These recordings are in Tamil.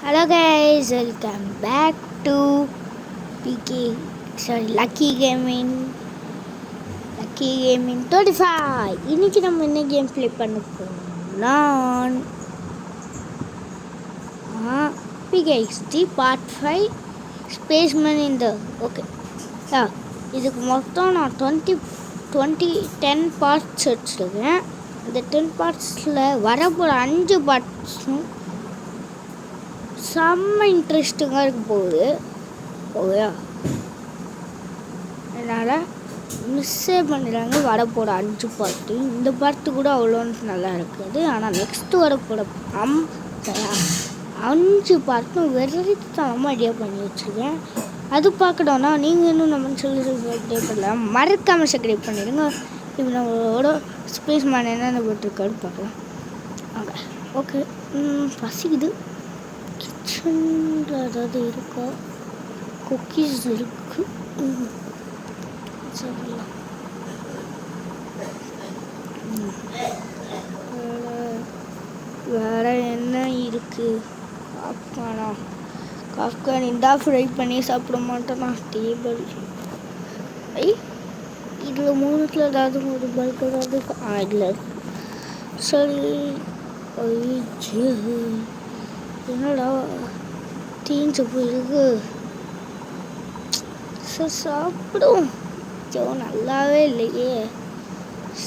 Hello guys, welcome back to Lucky Gaming 25. இன்னைக்கு நம்ம என்ன கேம் ப்ளே பண்ண போறோம்னா PKXD பார்ட் 5 ஸ்பேஸ்மேன் இந்த ஓகே இதுக்கு மொத்தம் நான் 10 பார்ட்ஸ் வச்சுருக்கேன். இந்த 10 பார்ட்ஸில் வரப்போகிற 5 பார்ட்ஸும் செம்ம இன்ட்ரெஸ்டிங்காக இருக்க போகுது. ஓகேயா, அதனால் மிஸ்ஸே பண்ணிடுறாங்க வரப்போகிற 5 பார்ட்டு. இந்த பார்ட்டு கூட அவ்வளோ நல்லா இருக்குது. ஆனால் நெக்ஸ்ட்டு வரப்போகிற 5 பார்ட்டும் வெறித்தனமாக ஐடியா பண்ணி வச்சுருக்கேன். அது பார்க்கணுன்னா நீங்கள் இன்னும் நம்ம சொல்லி சப்ஸ்கிரைப் பண்ணலாம், மறக்காமல் சப்ஸ்கிரைப் பண்ணிடுங்க. இப்போ நம்மளோட ஸ்பேஸ் மேன் என்னென்ன போட்டிருக்காரு பார்க்கலாம். ஓகே பசிக்குது. கிச்சனில் ஏதாவது இருக்கா? குக்கீஸ் இருக்கு. சொல்லலாம். வேற என்ன இருக்கு? காஃப்கான் இந்தா ஃப்ரை பண்ணி சாப்பிட மாட்டேனா? டேபிள் இதில் 3த்துல ஏதாவது ஒரு பல்க் ஏதாவது இல்லை. சரி, என்னடா தீஞ்சு போயிருக்கு. சரி சாப்பிடும். நல்லாவே இல்லையே.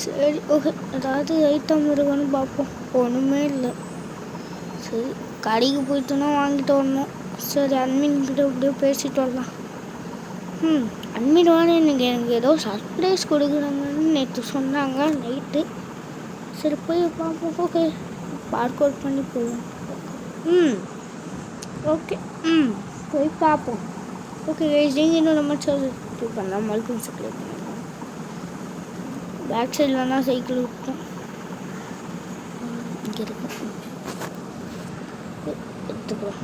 சரி ஓகே, ஏதாவது ஐட்டம் இருக்கான்னு பார்ப்போம். ஒன்றுமே இல்லை. சரி கடைக்கு போயிட்டோன்னா வாங்கிட்டு வரணும். சரி அட்மின்கிட்ட அப்படியே பேசிட்டு வரலாம். அட்மின் வாங்க எனக்கு ஏதோ சர்ப்ரைஸ் கொடுக்குறாங்கன்னு நேற்று சொன்னாங்க நைட்டு. சரி போய் பார்ப்போம். ஓகே பார்க் அவுட் பண்ணி போவோம். ஓகே போய் பார்ப்போம். ஓகே நீங்கள் இன்னும் நம்ம சப்ஸ்கிரைப் பண்ணலாம், மறுபடியும் சப்ஸ்கிரைப் பண்ணலாம். பேக் சைடில் வேணால் சைக்கிள் விட்டோம். இங்கே இருக்கு, எடுத்துக்கிறோம்.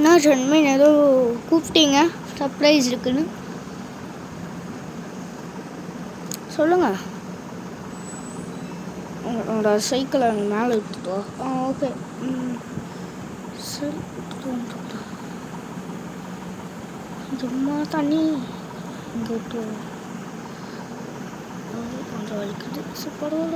நான் சொன்னேன் ஏதோ கூப்பிட்டீங்க, சர்ப்ரைஸ் இருக்குன்னு சொல்லுங்க. உங்களோட சைக்கிளை மேலே எடுத்துட்டு வா. ஓகே சரி, சும்மா தண்ணி இங்கே விட்டு கொஞ்சம் வலிக்குது. சூப்பராக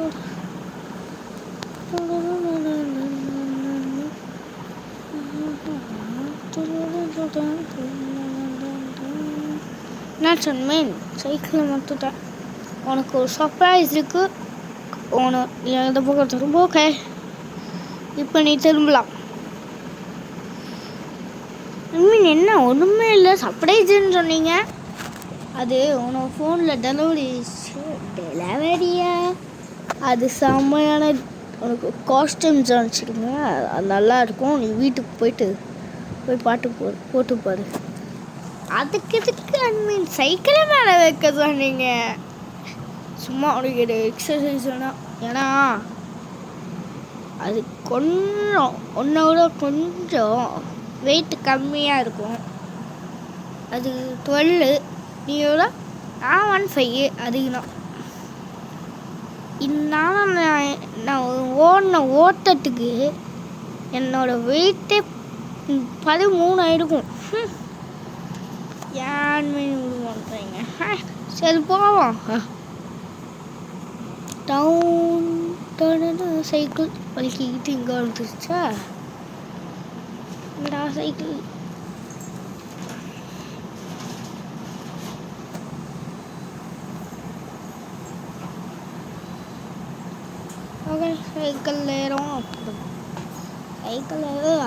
நான் சொன்னேன் சைக்கிளை மட்டும் உனக்கு ஒரு சர்ப்ரைஸ் இருக்கு. நீ அந்த பக்கம் திரும்ப. ஓகே இப்போ நீ திரும்பலாம். என்ன ஒன்றுமே இல்லை, சர்ப்ரைஸ்ன்னு சொன்னீங்க. அது உனக்கு ஃபோனில் டெலிவரியா? அது செம்மையான உனக்கு காஸ்டியூம்ஸ் அனுப்பிச்சிருங்க. அது நல்லாயிருக்கும். நீ வீட்டுக்கு போய் பாட்டு போட்டு பாரு. அதுக்கு எதுக்கு அட்மின் சைக்கிளை மேலே வைக்க சொன்னீங்க? சும்மா உனக்கு ஒரு எக்ஸசைஸ் வேணாம். ஏன்னா அது கொஞ்சம் விட கொஞ்சம் வெயிட் கம்மியாக இருக்கும். அது 12, நீ எவ்வளோ? 15 அதிகம். இதனால நான் ஓட்டத்துக்கு என்னோடய வெயிட்டே 13 ஆகிருக்கும். ஏன் விடுவான்றீங்க? சரி போவோம். டவுன் சைக்கிள் வலிக்கிட்டு இங்கே வந்துருச்சா? என்னடா சைக்கிள்? ஓகே சைக்கிள் ஏறும். சைக்கிள்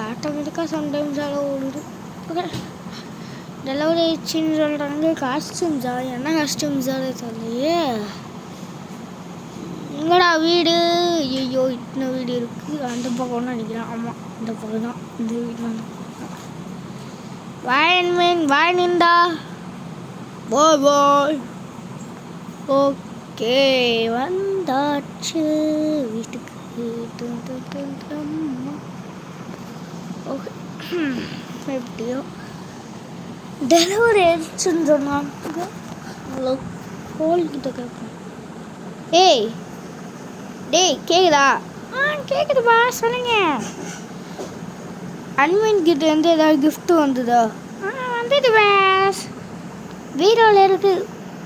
ஆட்டோமேட்டிக்காக சம்டைம்ஸ் ஓடுது. ஓகே டெலிவரி ஆயிடுச்சின்னு சொல்கிறாங்க. காஸ்டியூம்ஸா? என்ன காஸ்டியூம்ஸாக தெரியலையே. எங்கடா வீடு? ஐயோ இன்னும் வீடு இருக்குது. அந்த பக்கம்னு நினைக்கிறேன். ஆமாம் இந்த பக்கம் தான். இந்த வீடு வாயின்டா போய். ஓகே வந்தாச்சு வீட்டுக்கு. ஓகே எப்படியோ டெலிவரி ஆயிடுச்சுன்னு சொன்னாங்க. அவ்வளோ கோல்கிட்ட கேட்போம். ஏய் டேய் கேக்குதா? கேக்குதுப்பா, சொல்லுங்க. அன்மீன் கிட்ட இருந்து ஏதாவது gift வந்ததா? வந்தது பேஸ். பீரோவில் இருக்கு.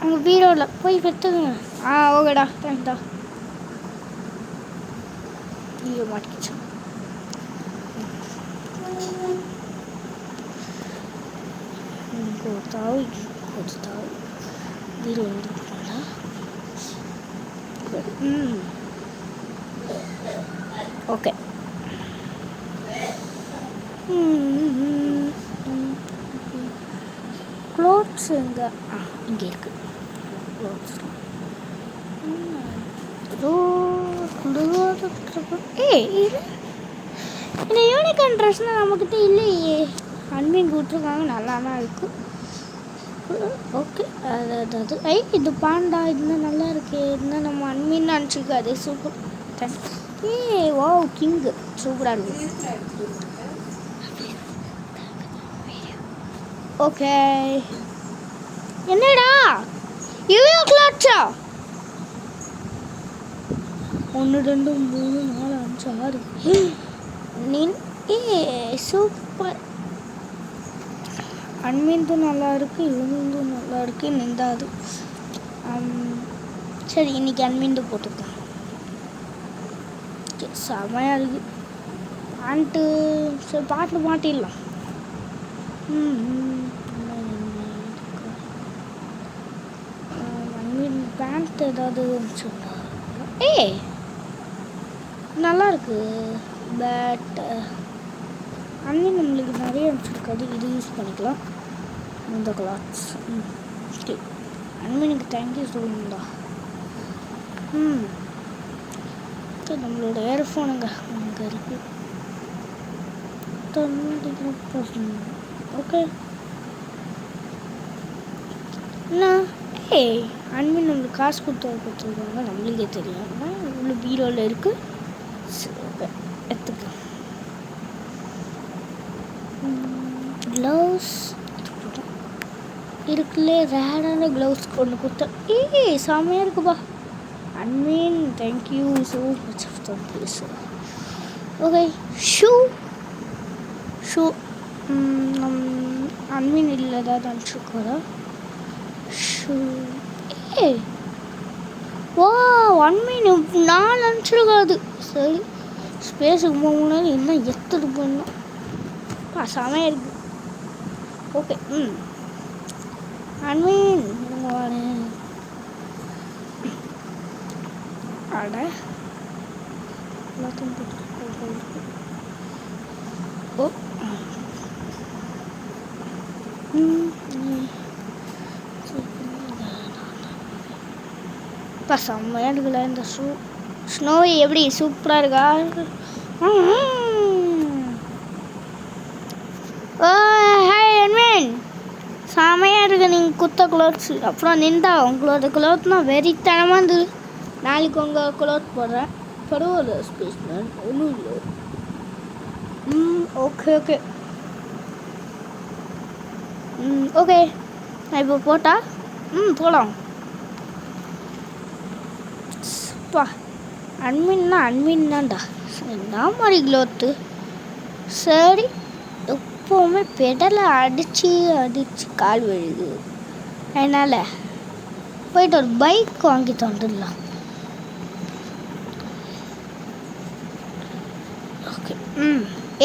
அங்கே பீரோவில் போய் பெற்றுங்க. ஓகேடா, தேங்க்டா. ஐயோ மாட்டிக்கிச்சு. ஒரு தாவி பீரோ வந்துருக்குங்களா? ஓகே. க்ளோத்ஸ் எங்கே? இங்கே இருக்குது க்ளோத்ஸ். இந்த யூனிகார்ன் ட்ரெஸ்னால் நம்மக்கிட்ட இல்லையே. அன்மீன் விட்டுருக்காங்க, நல்லா தான் இருக்குது. ஓகே, அதாவது இது பாண்டா, இதுதான் நல்லா இருக்கு. இதுதான் நம்ம அன்மீன் நினச்சிக்காது. Super, thanks. ஓ கிங்கு சூப்பராக இருக்கும். ஓகே, என்னடா இவ்வளோ கிளாட்ஸா? 1 2 3 4 5 6 சூப்பர். அன்மீன்தும் நல்லா இருக்குது, இவனுந்தும் நல்லா இருக்குது. நின்றாது. சரி, இன்றைக்கி அன்மீன் போட்டுக்கலாம். செமையாக இருக்குது பேண்ட்டு. சரி, பாட்டு மாட்டிடலாம். அன்மீன் பேண்ட் ஏதாவது சொல்லுங்க. நல்லா இருக்கு பட் அன்மீன் நம்மளுக்கு நிறைய அனுப்பிச்சிருக்காது. இது யூஸ் பண்ணிக்கலாம். இந்த கிளாத்ஸ். ஓகே, அன்மீனுக்கு தேங்க்யூ சொல்லுங்கடா. நம்மளோட இயர்ஃபோனுங்க அங்கே இருக்கு. ஓகே, என்ன அன்மீன் நம்மளுக்கு காசு கொடுத்துருக்காங்க, நம்மளுக்கே தெரியும். இவ்வளோ பீரோவில் இருக்குது. எடுத்துக்கலாம். க்ளவுஸ் இருக்குல்ல, ரேடான க்ளவுஸ் ஒன்று கொடுத்தா. செம்மையாக இருக்குப்பா. அன்மீன் thank you so much of the please. Okay, ஷூ அன்மீன் இல்லை, ஏதாவது அனுப்பிச்சிருக்கோதா? ஷூ வா அன்மீன் 4 அனுப்பிச்சிருக்காது. சரி, ஸ்பேஸுக்கு போகணும்னால என்ன எடுத்துட்டு போடணும். செமையாக இருக்குது. ஓகே, அன்மீன் அட எல்லாத்தையும் ஓ இப்போ செம்மையாக இருக்குல்ல இந்த ஸ்னோவி. எப்படி சூப்பராக இருக்கா? ஹாய் அன்மீன், செமையாக இருக்கு நீங்கள் குத்த க்ளோத்ஸ். அப்புறம் நின்றா உங்களோட க்ளோத்னால் வெறித்தனமாக இருந்தது. நாளைக்கு உங்கள் க்ளோத் போடுறேன். பரவாயில்ல ஸ்பேஸ் மேன், ஒன்றும் இல்லை. ஓகே ஓகே ஓகே, நான் இப்போ போட்டா போகலாம். பா அன்மீன் தான்டா. என்ன மாதிரி க்ளோத்து. சரி, எப்போவுமே பெடலை அடித்து கால் விழுது. அதனால் போயிட்டு ஒரு பைக் வாங்கி தந்துடலாம். ஓகே,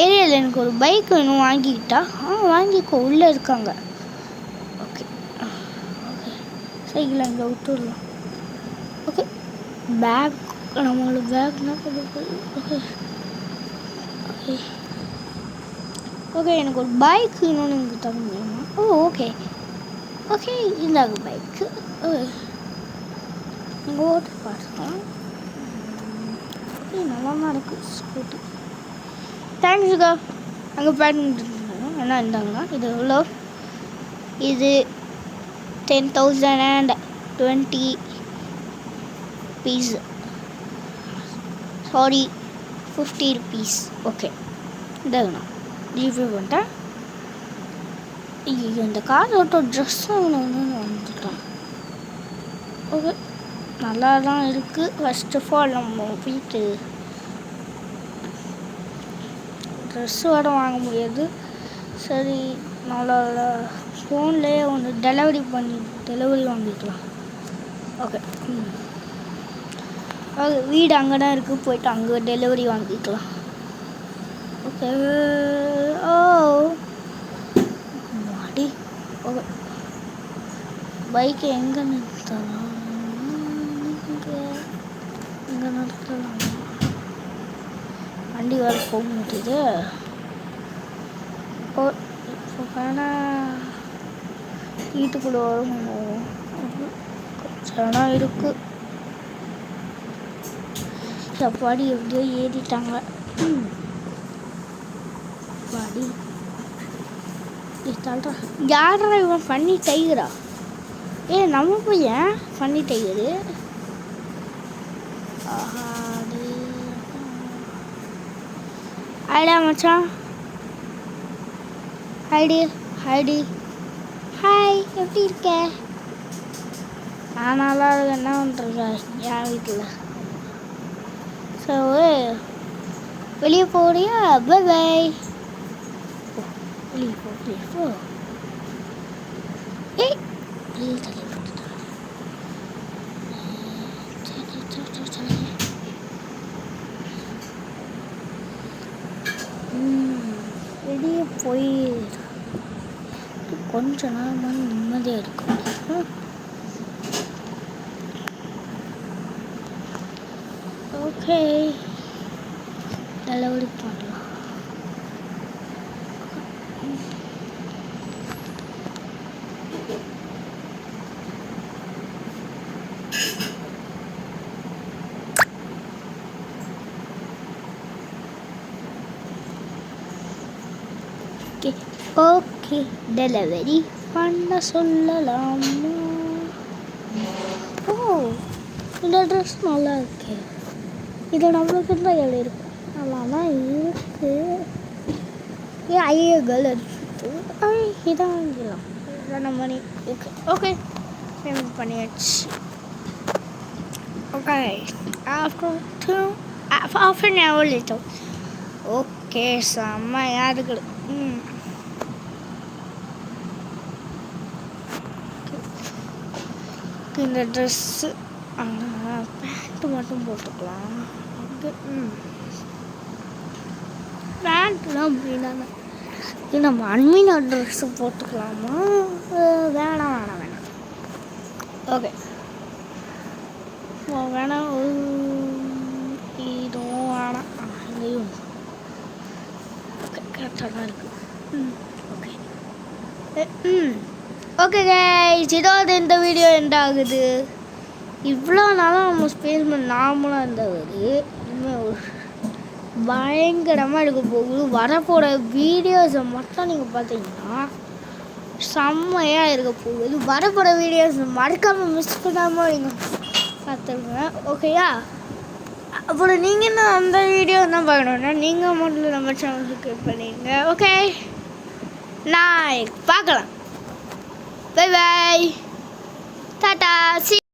ஏரியாவில் எனக்கு ஒரு பைக் வேணும், வாங்கிக்கிட்டா? வாங்கிக்கோ, உள்ளே இருக்காங்க. ஓகே ஓகே, சைக்கிள் அங்கே விட்டுடலாம். ஓகே, பேக் நம்மளோட பேக்னா ஓகே ஓகே ஓகே, எனக்கு ஒரு பைக் வேணும்னு எனக்கு தர முடியுமா? ஓகே ஓகே, இந்தாங்க பைக்கு. நீங்கள் ஓட்டு பாருங்க. ஓகே, நல்லா தான் இருக்குது ஸ்கூட்டி. தேங்க்ஸுக்கா. அங்கே பேண்ட் என்ன இருந்தாங்கன்னா, இது எவ்வளோ? இது 10,020 rupees. Sorry, 50 rupees. ஓகே, இதாங்கண்ணா ஜிபே பண்ணிட்டேன். ஐயோ இந்த காரோட ட்ரெஸ் வந்துட்டான். ஓகே நல்லா தான் இருக்குது. ஃபர்ஸ்ட் ஆஃப் ஆல் நம்ம போயிட்டு ட்ரெஸ்ஸு வேறு வாங்க முடியாது. சரி நல்லா ஃபோன்லேயே ஒன்று டெலிவரி வாங்கிக்கலாம். ஓகே ஓகே வீடு அங்கே தான் இருக்குது, போயிட்டு அங்கே டெலிவரி வாங்கிக்கலாம். ஓகே ஓ மாடி. ஓகே பைக்கை எங்கே நிறுத்தலாம்? இங்கே நிறுத்தலாம். வண்டி வேறு போக முடியுது. இப்போ வேணால் வீட்டுக்குள்ளே வரும். கொஞ்சம் இருக்குது. சப்பாடி எப்படியோ ஏறிட்டாங்க. பாடி யாரா இவன் பண்ணி டைகரா? நம்ம போய் ஏன் பண்ணி டைகரு? ஐடா மச்சான். ஹைடி ஹாய், எப்படி இருக்க? நான் நல்லா இருக்கேன். என்ன பண்ணுறேன் என் வீட்டில்? ஸோ வெளியே போறியா? Bye bye. வெளியே போ. ஏய் வெளியே தள்ளி போட்டுட்டா. வெளியே போய் கொஞ்ச நேரம் நிம்மதியாக இருக்கும். ஓகே டெலிவரி பண்ணலாம். ஓகே டெலிவரி பண்ண சொல்லலாமா? ஓ இந்த ட்ரெஸ் நல்லா இருக்கு. இது நம்மளுக்கு தான் எவ்வளோ இருக்கும். நல்லா தான் இருக்கு. ஐயோ கேர்ள் அடிச்சுட்டு இதான் வாங்கிடலாம். இதான் நம்ம ஓகே பேமெண்ட் பண்ணியாச்சு. Okay after an hour later. Okay செம்மையாக இருக்குது. இந்த ட்ரெஸ்ஸு பேண்ட்டு மட்டும் போட்டுக்கலாம். பேண்ட்டுலாம் அப்படின்னா இது நம்ம அன்மீனா ட்ரெஸ்ஸு போட்டுக்கலாமா? வேணாம். ஓகே வேணாம். இதுவும் வேணாம். இதையும் ஓகே கரெக்டாக தான் இருக்குது. ஓகே கைஸ், இதோட இந்த வீடியோ எண்ட் ஆகுது. இவ்வளோ நாளாக நம்ம ஸ்பேஸ் நார்மலாக இருந்தது இனிமேல் பயங்கரமாக இருக்க போகுது. வரப்போகிற வீடியோஸை மட்டும் நீங்கள் பார்த்தீங்கன்னா செம்மையாக இருக்க போகுது. வரப்போகிற வீடியோஸை மறக்காமல் மிஸ் பண்ணாமல் நீங்கள் பார்த்துருங்க. ஓகேயா? அப்புறம் நீங்கள் என்ன அந்த வீடியோ தான் பார்க்கணுன்னா நீங்கள் மட்டும் நம்ம சேனல் சப்ஸ்கிரைப் பண்ணிடுங்க. ஓகே நான் பார்க்கலாம். Bye bye. Tata. See you.